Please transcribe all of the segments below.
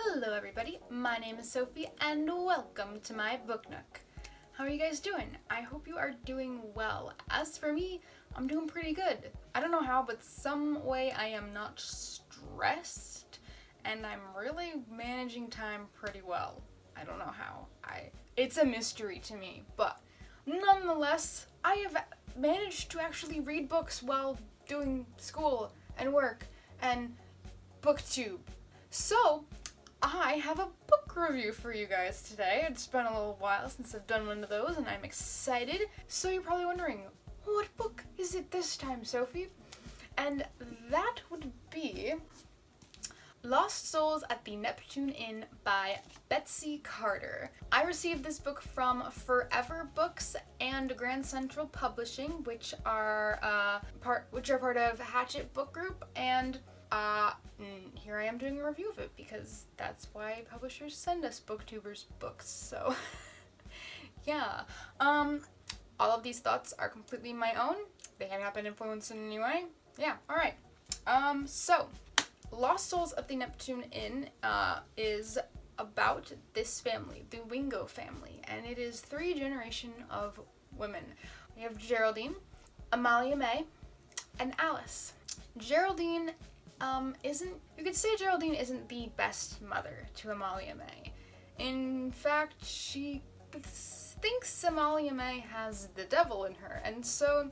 Hello everybody, my name is Sophie and welcome to my book nook. How are you guys doing? I hope you are doing well. As for me, I'm doing pretty good. I don't know how, but some way I am not stressed and I'm really managing time pretty well. I don't know how. It's a mystery to me, but nonetheless, I have managed to actually read books while doing school and work and booktube. So, I have a book review for you guys today. It's been a little while since I've done one of those and I'm excited. So you're probably wondering, what book is it this time, Sophie? And that would be Lost Souls at the Neptune Inn by Betsy Carver. I received this book from Forever Books and Grand Central Publishing, which are part of Hatchet Book Group, and here I am doing a review of it because that's why publishers send us booktubers books. So yeah, all of these thoughts are completely my own. They have not been influenced in any way. Yeah, all right. So Lost Souls at the Neptune Inn is about this family, the Wingo family, and it is 3 generations of women. We have Geraldine, Amalia May, and Alice. Geraldine you could say Geraldine isn't the best mother to Amalia May. In fact, she thinks Amalia May has the devil in her, and so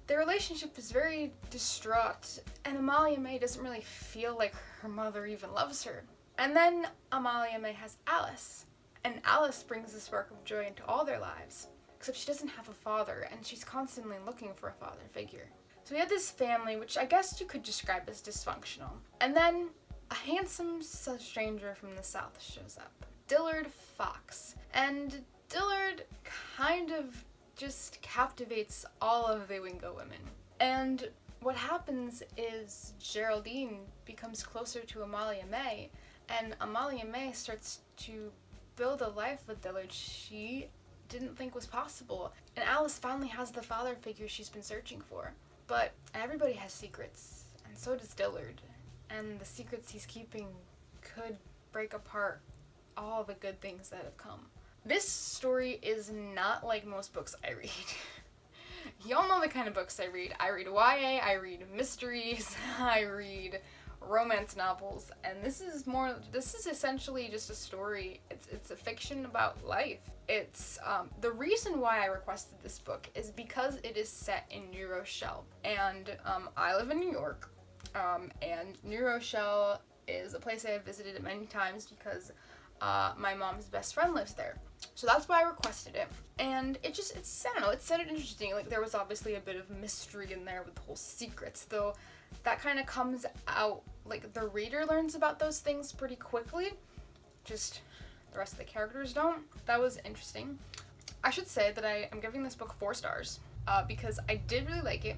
their relationship is very distraught, and Amalia May doesn't really feel like her mother even loves her. And then Amalia May has Alice, and Alice brings a spark of joy into all their lives, except she doesn't have a father, and she's constantly looking for a father figure. So we have this family, which I guess you could describe as dysfunctional. And then a handsome stranger from the south shows up, Dillard Fox. And Dillard kind of just captivates all of the Wingo women. And what happens is Geraldine becomes closer to Amalia May, and Amalia May starts to build a life with Dillard she didn't think was possible. And Alice finally has the father figure she's been searching for. But everybody has secrets, and so does Dillard. And the secrets he's keeping could break apart all the good things that have come. This story is not like most books I read. Y'all know the kind of books I read. I read YA, I read mysteries, I read romance novels, and this is essentially just a story. It's a fiction about life. It's the reason why I requested this book is because it is set in New Rochelle, and I live in New York, and New Rochelle is a place I have visited many times because my mom's best friend lives there. So that's why I requested it. And I don't know, it sounded interesting. Like, there was obviously a bit of mystery in there with the whole secrets, though that kind of comes out, like, the reader learns about those things pretty quickly. Just the rest of the characters don't. That was interesting. I should say that I'm giving this book 4 stars, because I did really like it,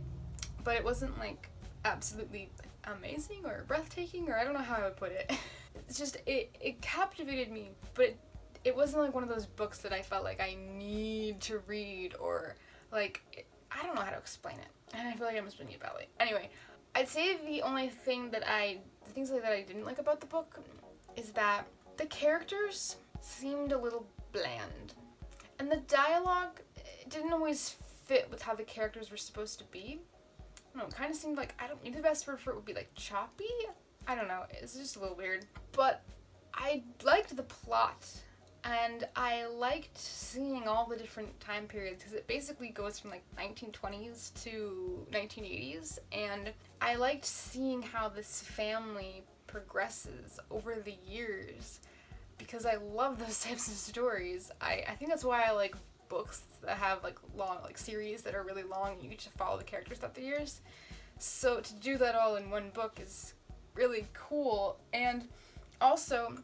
but it wasn't, like, absolutely amazing or breathtaking, or I don't know how I would put it. It's just, it captivated me, but it wasn't like one of those books that I felt like I need to read, or like, I don't know how to explain it, and I feel like I'm spinning it badly. Anyway, I'd say the things that I didn't like about the book is that the characters seemed a little bland, and the dialogue didn't always fit with how the characters were supposed to be. I don't know, it kind of seemed like, maybe the best word for it would be like choppy? I don't know, it's just a little weird. But I liked the plot, and I liked seeing all the different time periods, because it basically goes from like 1920s to 1980s, and I liked seeing how this family progresses over the years, because I love those types of stories. I think that's why I like books that have like long, like series that are really long, and you get to follow the characters throughout the years. So to do that all in one book is really cool. And also,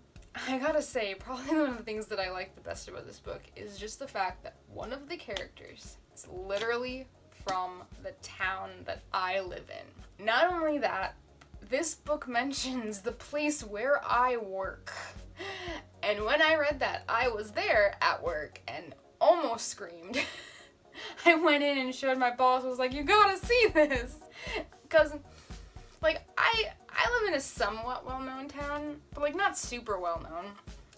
I gotta say, probably one of the things that I like the best about this book is just the fact that one of the characters is literally from the town that I live in. Not only that, this book mentions the place where I work. And when I read that, I was there at work and almost screamed. I went in and showed my boss, was like, you gotta see this! Because, like, I live live in a somewhat well-known town, but like not super well-known.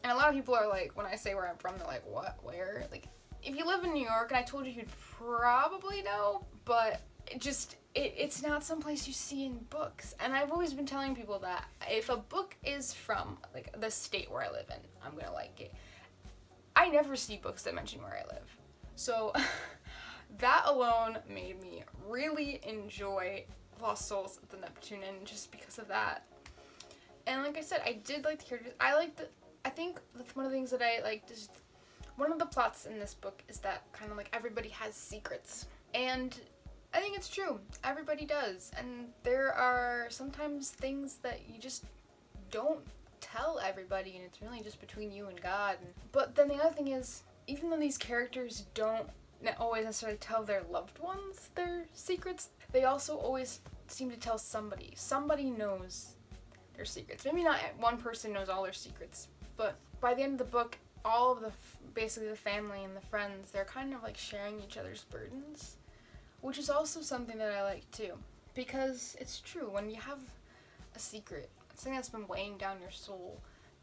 And a lot of people are like, when I say where I'm from, they're like, what, where? Like, if you live in New York, and I told you, you'd probably know, but it's not someplace you see in books. And I've always been telling people that if a book is from like the state where I live in, I'm gonna like it. I never see books that mention where I live. So that alone made me really enjoy Lost Souls at the Neptune Inn just because of that. And like I said, I did like the characters. I think that's one of the things that I liked is one of the plots in this book is that kind of like everybody has secrets. And I think it's true. Everybody does. And there are sometimes things that you just don't tell everybody, and it's really just between you and God. But then the other thing is, even though these characters don't always necessarily tell their loved ones their secrets, they also always seem to tell somebody. Somebody knows their secrets. Maybe not one person knows all their secrets, but by the end of the book, all of basically the family and the friends, they're kind of like sharing each other's burdens, which is also something that I like too, because it's true, when you have a secret, something that's been weighing down your soul,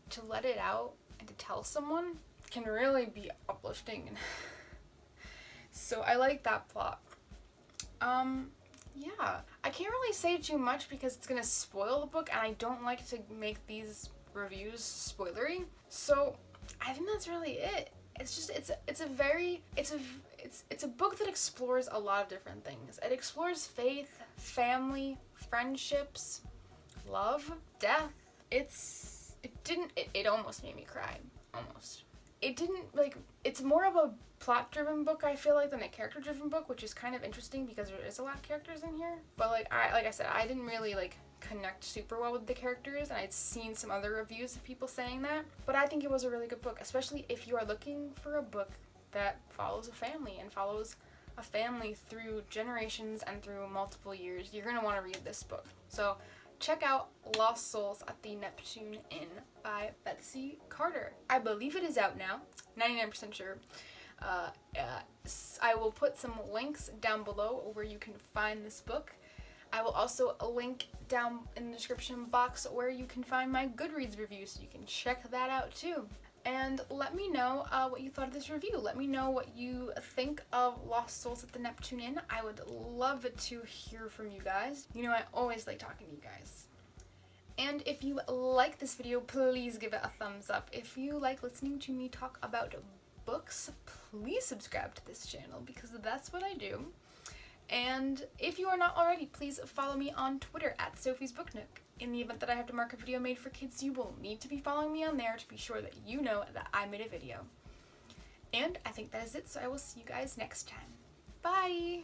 to let it out and to tell someone can really be uplifting. So I like that plot. Yeah, I can't really say too much because it's gonna spoil the book, and I don't like to make these reviews spoilery. So I think that's really it. It's just it's a book that explores a lot of different things. It explores faith, family, friendships, love, death. It almost made me cry. Almost. It didn't, like, it's more of a plot-driven book, I feel like, than a character-driven book, which is kind of interesting because there is a lot of characters in here. But like I said, I didn't really like connect super well with the characters, and I'd seen some other reviews of people saying that. But I think it was a really good book, especially if you are looking for a book that follows a family and follows a family through generations and through multiple years. You're going to want to read this book. So check out Lost Souls at the Neptune Inn by Betsy Carver. I believe it is out now, 99% sure. I will put some links down below where you can find this book. I will also link down in the description box where you can find my Goodreads review, so you can check that out too. And let me know what you thought of this review. Let me know what you think of Lost Souls at the Neptune Inn. I would love to hear from you guys. You know, I always like talking to you guys. And if you like this video, please give it a thumbs up. If you like listening to me talk about books, please subscribe to this channel because that's what I do. And if you are not already, please follow me on Twitter at Sophie's Book Nook. In the event that I have to mark a video made for kids, you will need to be following me on there to be sure that you know that I made a video. And I think that is it, so I will see you guys next time. Bye!